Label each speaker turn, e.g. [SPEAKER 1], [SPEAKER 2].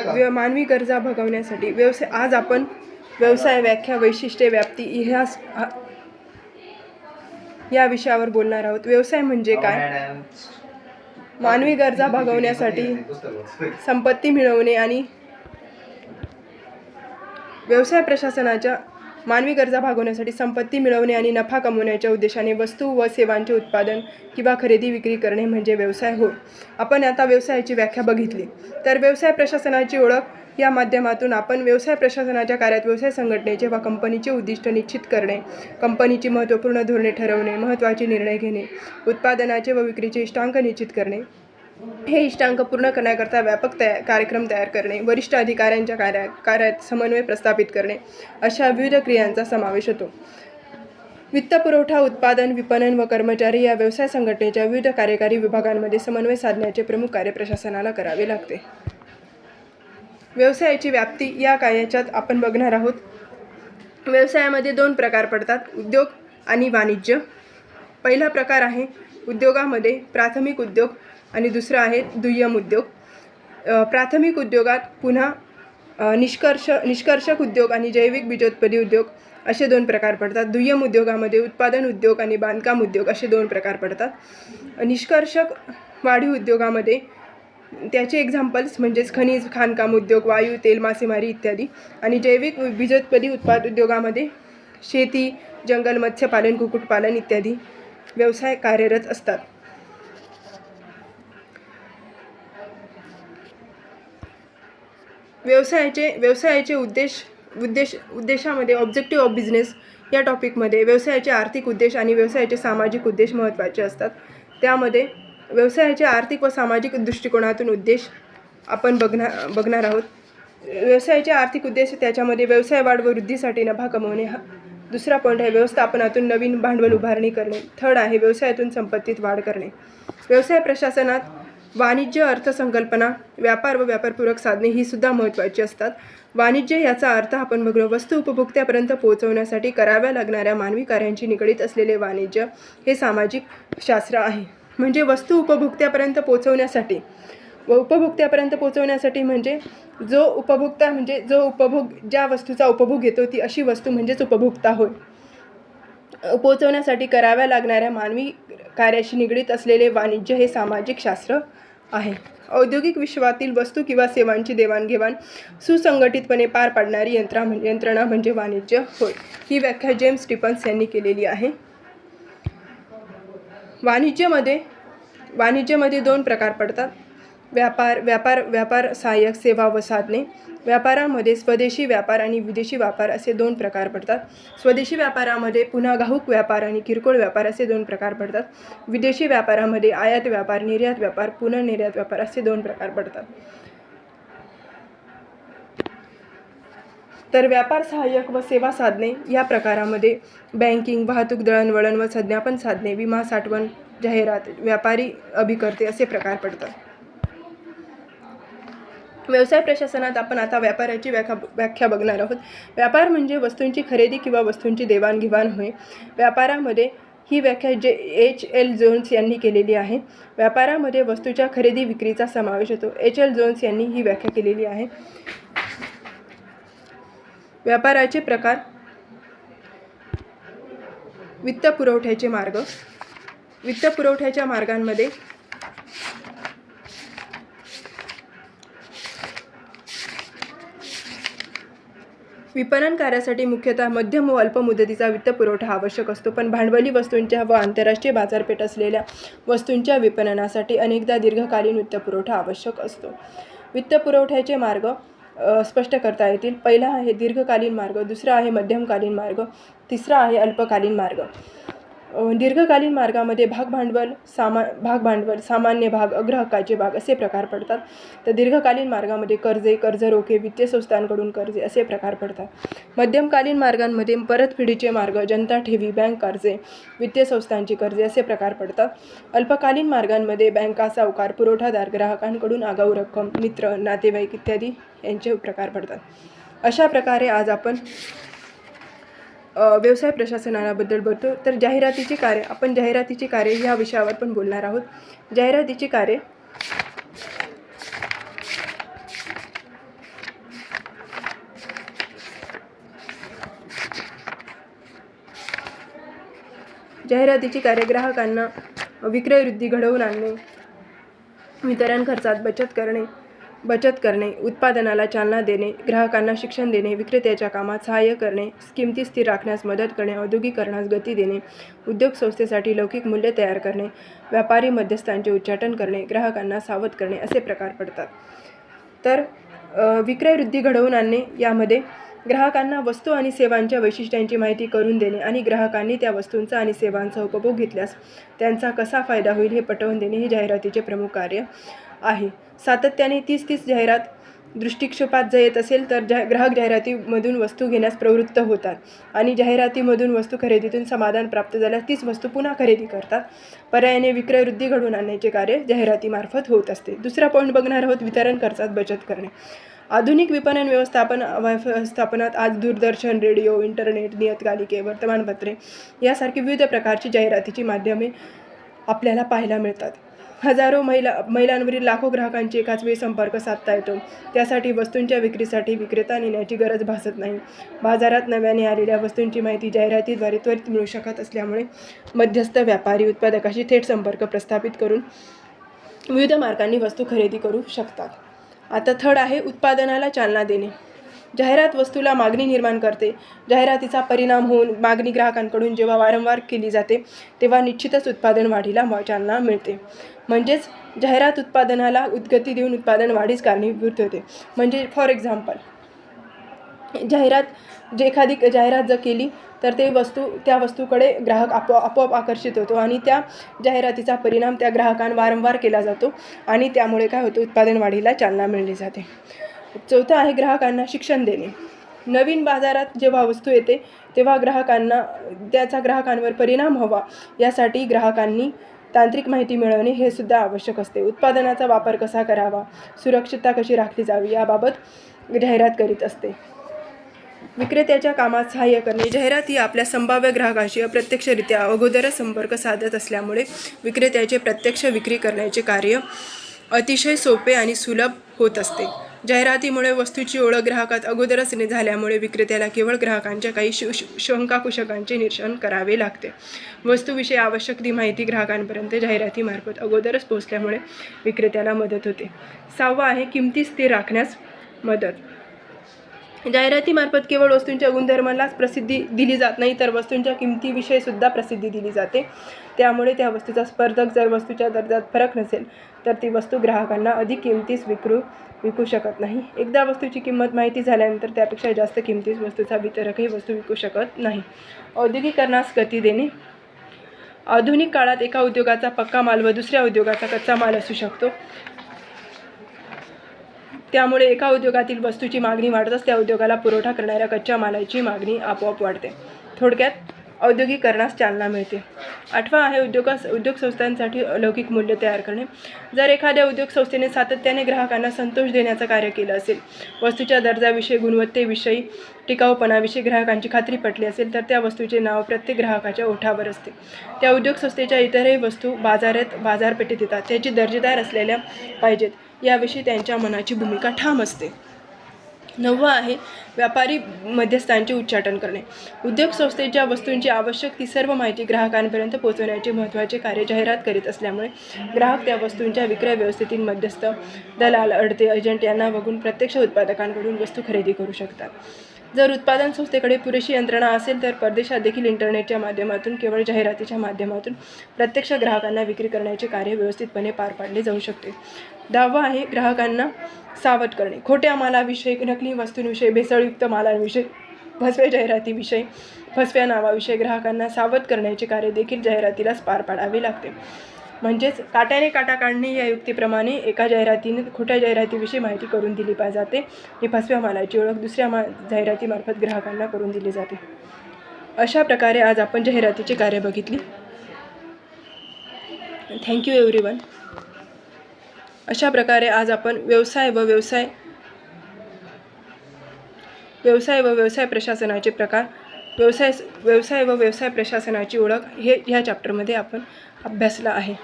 [SPEAKER 1] मानवी गरजा भागवण्यासाठी व्यवसाय. आज आपण व्यवसाय, व्याख्या, वैशिष्ट्ये, व्याप्ती या विषयावर बोलणार आहोत. व्यवसाय म्हणजे काय? मानवी गरजा भागवण्यासाठी संपत्ती मिळवणे आणि व्यवसाय प्रशासनाच्या मानवी गरजा भागवण्यासाठी संपत्ती मिळवणे आणि नफा कमवण्याच्या उद्देशाने वस्तू व सेवांचे उत्पादन किंवा खरेदी विक्री करणे म्हणजे व्यवसाय होय. आपण आता व्यवसायाची व्याख्या बघितली. तर व्यवसाय प्रशासनाची ओळख या माध्यमातून आपण व्यवसाय प्रशासनाच्या कार्यात व्यवसाय संघटनेचे व कंपनीचे उद्दिष्ट निश्चित करणे, कंपनीची महत्त्वपूर्ण धोरणे ठरवणे, महत्त्वाचे निर्णय घेणे, उत्पादनाचे व विक्रीचे इष्टांक निश्चित करणे, हे इष्टांक पूर्ण करण्याकरता व्यापक कार्यक्रम तयार करणे, वरिष्ठ अधिकाऱ्यांच्या कार्यात समन्वय प्रस्थापित करणे, अशा विविध क्रियांचा समावेश होतो. वित्तपुरवठा, उत्पादन, विपणन व कर्मचारी या व्यवसाय संघटनेच्या विविध कार्यकारी विभागांमध्ये समन्वय साधण्याचे प्रमुख कार्य प्रशासनाला करावे लागते. व्यवसायाची व्याप्ती या कार्याच्यात आपण बघणार आहोत. व्यवसायामध्ये 2 प्रकार पडतात, उद्योग आणि वाणिज्य. पहिला प्रकार आहे उद्योगामध्ये प्राथमिक उद्योग आणि दुसरा आहे दुय्यम उद्योग. प्राथमिक उद्योगात पुन्हा निष्कर्षक उद्योग आणि जैविक बीजोत्पादन उद्योग असे 2 प्रकार पडतात. दुय्यम उद्योगामध्ये उत्पादन उद्योग आणि बांधकाम उद्योग असे 2 प्रकार पडतात. निष्कर्षक वाढीव उद्योगामध्ये त्याचे एक्झाम्पल्स म्हणजेच खनिज, खाणकाम उद्योग, वायू, तेल, मासेमारी इत्यादी. आणि जैविक बीजोत्पादन उत्पादन उद्योगामध्ये शेती, जंगल, मत्स्यपालन, कुक्कुटपालन इत्यादी व्यवसाय कार्यरत असतात. व्यवसायाचे उद्देशामध्ये ऑब्जेक्टिव्ह ऑफ बिझनेस या टॉपिकमध्ये व्यवसायाचे आर्थिक उद्देश आणि व्यवसायाचे सामाजिक उद्देश महत्त्वाचे असतात. त्यामध्ये व्यवसायाचे आर्थिक व सामाजिक दृष्टिकोनातून उद्देश आपण बघणार आहोत. व्यवसायाचे आर्थिक उद्देश त्याच्यामध्ये व्यवसाय वाढ व वृद्धीसाठी नफा कमवणे हा दुसरा पॉईंट आहे. व्यवस्थापनातून नवीन भांडवल उभारणी करणे. थर्ड आहे व्यवसायातून संपत्तीत वाढ करणे. व्यवसाय प्रशासनात वाणिज्य, अर्थसंकल्पना, व्यापार व व्यापारपूरक साधने ही सुद्धा महत्त्वाची असतात. वाणिज्य याचा अर्थ आपण बघलो, वस्तू उपभोक्त्यापर्यंत पोहोचवण्यासाठी कराव्या लागणाऱ्या मानवी कार्यांशी निगडीत असलेले वाणिज्य हे सामाजिक शास्त्र आहे. म्हणजे वस्तू उपभोक्त्यापर्यंत पोहोचवण्यासाठी व उपभोक्त्यापर्यंत पोहोचवण्यासाठी म्हणजे जो उपभोक्ता म्हणजे ज्या वस्तूचा उपभोग घेतो ती अशी वस्तू म्हणजेच उपभोक्ता होय. पोहोचवण्यासाठी कराव्या लागणाऱ्या मानवी कार्याशी निगडीत असलेले वाणिज्य हे सामाजिक शास्त्र आहे. औद्योगिक विश्वातील वस्तू किंवा सेवांची देवाणघेवाण सुसंघटितपणे पार पाडणारी यंत्रणा म्हणजे वाणिज्य होय. ही व्याख्या जेम्स स्टीफन्स यांनी केलेली आहे. वाणिज्यामध्ये 2 प्रकार पडतात, व्यापार सहाय्यक सेवा व साधने. व्यापारामध्ये स्वदेशी व्यापार आणि विदेशी व्यापार असे 2 प्रकार पडतात. स्वदेशी व्यापारामध्ये पुन्हा घाऊक व्यापार आणि किरकोळ व्यापार असे 2 प्रकार पडतात. विदेशी व्यापारामध्ये आयात व्यापार, निर्यात व्यापार, पुनर्निर्यात व्यापार असे 2 प्रकार पडतात. तर व्यापार सहाय्यक व सेवा साधने या प्रकारामध्ये बँकिंग, वाहतूक, दळणवळण व संज्ञापन साधने, विमा, साठवण, जाहिरात, व्यापारी अभिकर्ते असे प्रकार पडतात. व्यवसाय प्रशासनात आपण आता व्यापाराची व्याख्या बघणार आहोत. व्यापार म्हणजे वस्तूंची खरेदी किंवा वस्तूंची देवाणघेवाण होय. व्यापारामध्ये ही व्याख्या H.L. जोन्स यांनी केलेली आहे. व्यापारामध्ये वस्तूच्या खरेदी विक्रीचा समावेश होतो. H.L. जोन्स यांनी ही व्याख्या केलेली आहे. व्यापाराचे प्रकार. वित्तपुरवठ्याचे मार्ग. वित्तपुरवठ्याच्या मार्गांमध्ये विपणन कार्यासाठी मुख्यतः मध्यम व अल्प मुदतीचा वित्तपुरवठा आवश्यक असतो, पण भांडवली वस्तूंच्या व आंतरराष्ट्रीय बाजारपेठ असलेल्या वस्तूंच्या विपणनासाठी अनेकदा दीर्घकालीन वित्तपुरवठा आवश्यक असतो. वित्तपुरवठ्याचे मार्ग स्पष्ट करता येतील. पहिला आहे दीर्घकालीन मार्ग, दुसरा आहे मध्यमकालीन मार्ग, तिसरा आहे अल्पकालीन मार्ग. दीर्घकालीन मार्गामध्ये भागभांडवल, सामान्य भाग, अग्रहक्काचे भाग असे प्रकार पडतात. तर दीर्घकालीन मार्गामध्ये कर्जे, कर्ज रोखे, वित्तीय संस्थांकडून कर्जे असे प्रकार पडतात. मध्यमकालीन मार्गांमध्ये परतफेडीचे मार्ग, जनता ठेवी, बँक कर्जे, वित्तीय संस्थांची कर्जे असे प्रकार पडतात. अल्पकालीन मार्गांमध्ये बँका, सावकार, पुरवठादार, ग्राहकांकडून आगाऊ रक्कम, मित्र, नातेवाईक इत्यादी यांचे प्रकार पडतात. अशा प्रकारे आज आपण व्यवसाय प्रशासनाबद्दल बोलतो. तर जाहिरातीची कार्य, आपण जाहिरातीची कार्य या विषयावर पण बोलणार आहोत. जाहिरातीची कार्य जाहिरातीची कार्य ग्राहकांना विक्रय वृद्धी घडवून आणणे, वितरण खर्चात बचत करणे, उत्पादनाला चालना देणे, ग्राहकांना शिक्षण देणे, विक्रेत्याच्या कामात सहाय्य करणे, किमती स्थिर राखण्यास मदत करणे, औद्योगिकरणास गती देणे, उद्योग संस्थेसाठी लौकिक मूल्य तयार करणे, व्यापारी मध्यस्थांचे उच्चाटन करणे, ग्राहकांना सावध करणे असे प्रकार पडतात. तर विक्रय वृद्धी घडवून आणणे यामध्ये ग्राहकांना वस्तू आणि सेवांच्या वैशिष्ट्यांची माहिती करून देणे आणि ग्राहकांनी त्या वस्तूंचा आणि सेवांचा उपभोग घेतल्यास त्यांचा कसा फायदा होईल हे पटवून देणे हे जाहिरातीचे प्रमुख कार्य आहे. सातत्याने 30 जाहिरात दृष्टिक्षेपात जर येत असेल तर ग्राहक जाहिरातीमधून वस्तू घेण्यास प्रवृत्त होतात आणि जाहिरातीमधून वस्तू खरेदीतून समाधान प्राप्त झाल्यास तीच वस्तू पुन्हा खरेदी करतात. पर्यायाने विक्रय वृद्धी घडवून आणण्याचे कार्य जाहिरातीमार्फत होत असते. दुसरा पॉईंट बघणार आहोत, वितरण खर्चात बचत करणे. आधुनिक विपणन व्यवस्थापनात आज दूरदर्शन, रेडिओ, इंटरनेट, नियतकालिके, वर्तमानपत्रे यासारखी विविध प्रकारची जाहिरातीची माध्यमे आपल्याला पाहायला मिळतात. हजारो मैलांवरील लाखो ग्राहकांची एकाच वेळी संपर्क साधता येतो. त्यासाठी वस्तूंच्या विक्रीसाठी विक्रेता नेण्याची गरज भासत नाही. बाजारात नव्याने आलेल्या वस्तूंची माहिती जाहिरातीद्वारे त्वरित मिळू शकत असल्यामुळे मध्यस्थ व्यापारी उत्पादकाशी थेट संपर्क प्रस्थापित करून विविध मार्गांनी वस्तू खरेदी करू शकतात. आता थर्ड आहे उत्पादनाला चालना देणे. जाहिरात वस्तूला मागणी निर्माण करते. जाहिरातीचा परिणाम होऊन मागणी ग्राहकांकडून जेव्हा वारंवार केली जाते तेव्हा निश्चितच उत्पादन वाढीला चालना मिळते. म्हणजेच जाहिरात उत्पादनाला उद्गती देऊन उत्पादन वाढीस कारणीभूत होते. म्हणजे फॉर एक्झाम्पल एखादी जाहिरात जर केली तर त्या वस्तूकडे ग्राहक आपोआप आकर्षित होतो आणि त्या जाहिरातीचा परिणाम त्या ग्राहकांना वारंवार केला जातो आणि त्यामुळे काय होतं, उत्पादन वाढीला चालना मिळली जाते. चौथं आहे ग्राहकांना शिक्षण देणे. नवीन बाजारात जेव्हा वस्तू येते तेव्हा त्याचा ग्राहकांवर परिणाम व्हावा यासाठी ग्राहकांनी तांत्रिक माहिती मिळवणे हे सुद्धा आवश्यक असते. उत्पादनाचा वापर कसा करावा, सुरक्षितता कशी राखली जावी याबाबत जाहिरात करीत असते. विक्रेत्याच्या कामात सहाय्य करणे. जाहिरात ही आपल्या संभाव्य ग्राहकाशी अप्रत्यक्षरित्या अगोदरच संपर्क साधत असल्यामुळे विक्रेत्याचे प्रत्यक्ष विक्री करण्याचे कार्य अतिशय सोपे आणि सुलभ होत असते. जाहिरातीमुळे वस्तूची ओळख ग्राहकात अगोदरच झाल्यामुळे विक्रेत्याला केवळ ग्राहकांच्या काही शंकाकुशकांचे निरसन करावे लागते. वस्तूविषयी आवश्यक ती माहिती ग्राहकांपर्यंत जाहिरातीमार्फत अगोदरच पोहोचल्यामुळे विक्रेत्याला मदत होते. 6वा आहे किमती स्थिर राखण्यास मदत. जाहिरातीमार्फत केवळ वस्तूंच्या गुणधर्मालाच प्रसिद्धी दिली जात नाही तर वस्तूंच्या किमतीविषयी सुद्धा प्रसिद्धी दिली जाते. त्यामुळे त्या वस्तूचा स्पर्धक जर वस्तूच्या दर्जात फरक नसेल तर ती वस्तू ग्राहकांना अधिक किमतीस विकू शकत नाही. एकदा वस्तूची किंमत माहिती झाल्यानंतर त्यापेक्षा जास्त किमतीस वस्तूचा वितरकही वस्तू विकू शकत नाही. औद्योगिकरणास गती देणे. आधुनिक काळात एका उद्योगाचा पक्का माल व दुसऱ्या उद्योगाचा कच्चा माल असू शकतो. त्यामुळे एका उद्योगातील वस्तूची मागणी वाढताच त्या उद्योगाला पुरवठा करणाऱ्या कच्च्या मालाची मागणी आपोआप वाढते. थोडक्यात औद्योगिकरणास चालना मिळते. 8वा आहे उद्योग संस्थांसाठी अलौकिक मूल्य तयार करणे. जर एखाद्या उद्योग संस्थेने सातत्याने ग्राहकांना संतोष देण्याचं कार्य केलं असेल, वस्तूच्या दर्जाविषयी, गुणवत्तेविषयी, टिकाऊपणाविषयी ग्राहकांची खात्री पटली असेल तर त्या वस्तूचे नाव प्रत्येक ग्राहकाच्या ओठावर असते. त्या उद्योग संस्थेच्या इतरही वस्तू बाजारपेठेत येतात. त्याची दर्जेदार असलेल्या पाहिजेत याविषयी त्यांच्या मनाची भूमिका ठाम असते. 9वा आहे व्यापारी मध्यस्थांचे उच्चाटन करणे. उद्योग संस्थेत ज्या वस्तूंची आवश्यक ती सर्व माहिती ग्राहकांपर्यंत पोहोचवण्याचे महत्त्वाचे कार्य जाहिरात करीत असल्यामुळे ग्राहक त्या वस्तूंच्या विक्रय व्यवस्थेतील मध्यस्थ, दलाल, अडते, एजंट यांना बघून प्रत्यक्ष उत्पादकांकडून वस्तू खरेदी करू शकतात. जर उत्पादन संस्थेकडे पुरेशी यंत्रणा असेल तर परदेशात देखील इंटरनेटच्या माध्यमातून केवळ जाहिरातीच्या माध्यमातून प्रत्यक्ष ग्राहकांना विक्री करण्याचे कार्य व्यवस्थितपणे पार पाडले जाऊ शकते. 10वा आहे ग्राहकांना सावध करणे. खोट्या मालाविषयी, नकली वस्तूंविषयी, भेसळयुक्त मालांविषयी, फसव्या जाहिरातीविषयी, फसव्या नावाविषयी ग्राहकांना सावध करण्याचे कार्य देखील जाहिरातीलाच पार पाडावे लागते. म्हणजेच काट्याने काटा काढणे या युक्तीप्रमाणे एका जाहिरातीने खोट्या जाहिरातीविषयी माहिती करून दिली जाते आणि फसव्या मालाची ओळख दुसऱ्या जाहिरातीमार्फत ग्राहकांना करून दिली जाते. अशा प्रकारे आज आपण जाहिरातीचे कार्य बघितली. Thank you everyone. अशा प्रकारे आज आपण व्यवसाय व व्यवसाय प्रशासनाचे प्रकार, व्यवसाय व व्यवसाय प्रशासनाची ओळख ह्या चॅप्टरमध्ये आपण अभ्यासला आहे.